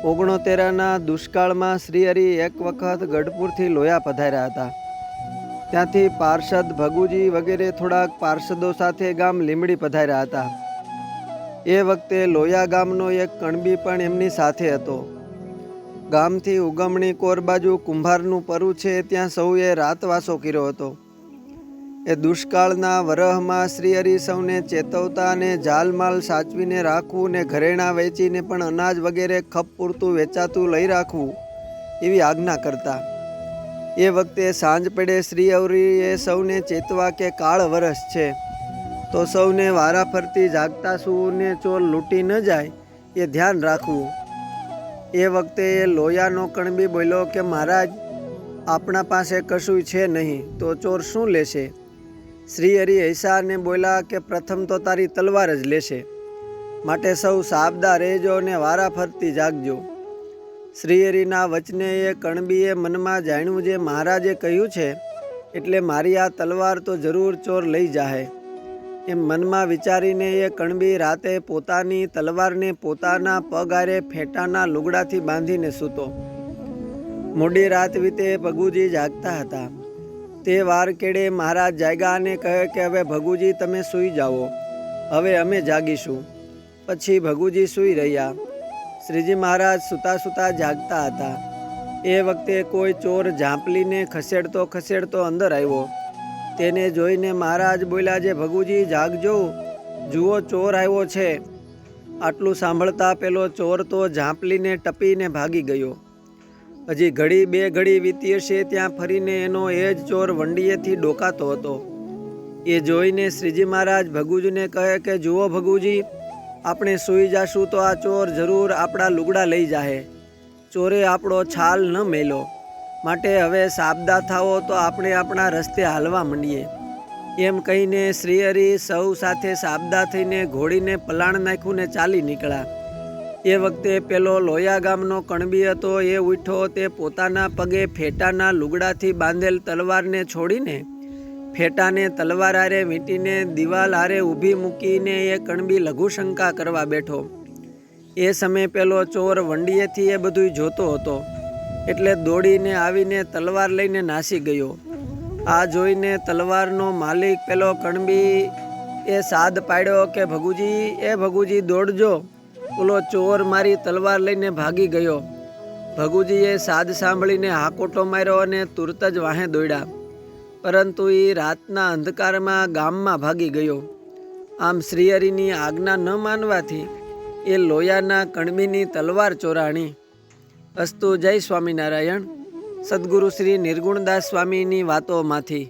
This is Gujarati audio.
ઓગણોતેરાના દુષ્કાળમાં શ્રીહરિ એક વખત ગઢપુરથી લોયા પધાર્યા હતા। ત્યાંથી પાર્ષદ ભગુજી વગેરે થોડાક પાર્ષદો સાથે ગામ લીંબડી પધાર્યા હતા। એ વખતે લોયા ગામનો એક કણબી પણ એમની સાથે હતો। ગામથી ઉગમણી કોર બાજુ કુંભારનું પરુ છે, ત્યાં સૌએ રાતવાસો કર્યો હતો। એ દુષ્કાળના વરહમાં શ્રીહરિ સૌને ચેતવતા અને જાલમાલ સાચવીને રાખવું ને ઘરેણાં વેચીને પણ અનાજ વગેરે ખપ પૂરતું વેચાતું લઈ રાખવું એવી આજ્ઞા કરતા। એ વખતે સાંજ પડે શ્રીહરિએ સૌને ચેતવા કે કાળ વરસ છે, તો સૌને વારાફરતી જાગતા સૂને ચોર લૂંટી ન જાય એ ધ્યાન રાખવું। એ વખતે એ લોયાનો કણબી બોલ્યો કે મહારાજ, આપણા પાસે કશું છે નહીં, તો ચોર શું લેશે? શ્રીહરિ હૈસા અને બોલ્યા કે પ્રથમ તો તારી તલવાર જ લેશે, માટે સૌ સાબદા રહેજો ને વારાફરતી જાગજો। શ્રીહરિના વચને એ કણબીએ મનમાં જાણ્યું જે મહારાજે કહ્યું છે એટલે મારી આ તલવાર તો જરૂર ચોર લઈ જાહે, એમ મનમાં વિચારીને એ કણબી રાતે પોતાની તલવારને પોતાના પગ આરે ફેટાના લુગડાથી બાંધીને સૂતો। મોડી રાત વીતે ભગુજી જાગતા હતા। તે વાર કેડે મહારાજ જાગ્યા અને કહે કે હવે ભગુજી તમે સૂઈ જાઓ, હવે અમે જાગીશું। પછી ભગુજી સૂઈ રહ્યા। શ્રીજી મહારાજ સૂતા સૂતા જાગતા હતા। એ વખતે કોઈ ચોર ઝાંપલીને ખસેડતો ખસેડતો અંદર આવ્યો। તેને જોઈને મહારાજ બોલ્યા, જે ભગુજી જાગજો, જુઓ ચોર આવ્યો છે। આટલું સાંભળતા પેલો ચોર તો ઝાંપલીને ટપીને ભાગી ગયો। હજી ઘડી બે ઘડી વીતી હશે, ત્યાં ફરીને એનો એ જ ચોર વંડીએથી ડોકાતો હતો। એ જોઈને શ્રીજી મહારાજ ભગુજીને કહે કે જુઓ ભગુજી, આપણે સૂઈ જાશું તો આ ચોર જરૂર આપણા લુગડા લઈ જાહે। ચોરે આપણો છાલ ન મેલો, માટે હવે સાબદા થાઓ તો આપણે આપણા રસ્તે હાલવા માંડીએ। એમ કહીને શ્રીહરિ સૌ સાથે સાબદા થઈને ઘોડીને પલાણ નાખ્યું ને ચાલી નીકળ્યા। એ વખતે પેલો લોયા ગામનો કણબી હતો, એ ઉઠ્યો। તે પોતાના પગે ફેટાના લુગડાથી બાંધેલ તલવારને છોડીને ફેટાને તલવાર આરે વીંટીને દિવાલ આરે ઊભી મૂકીને એ કણબી લઘુશંકા કરવા બેઠો। એ સમયે પેલો ચોર વંડીએથી એ બધું જોતો હતો, એટલે દોડીને આવીને તલવાર લઈને નાસી ગયો। આ જોઈને તલવારનો માલિક પેલો કણબી એ સાદ પાડ્યો કે ભગુજી દોડજો, ઓલો ચોર મારી તલવાર લઈને ભાગી ગયો। ભગુજીએ સાદ સાંભળીને હાકોટો માર્યો અને તુરત જ વાહે દોડ્યા, પરંતુ એ રાતના અંધકારમાં ગામમાં ભાગી ગયો। આમ શ્રીહરિની આજ્ઞા ન માનવાથી એ લોયાના કણબીની તલવાર ચોરાણી। અસ્તુ જય સ્વામિનારાયણ। સદગુરુ શ્રી નિર્ગુણદાસ સ્વામીની વાતોમાંથી।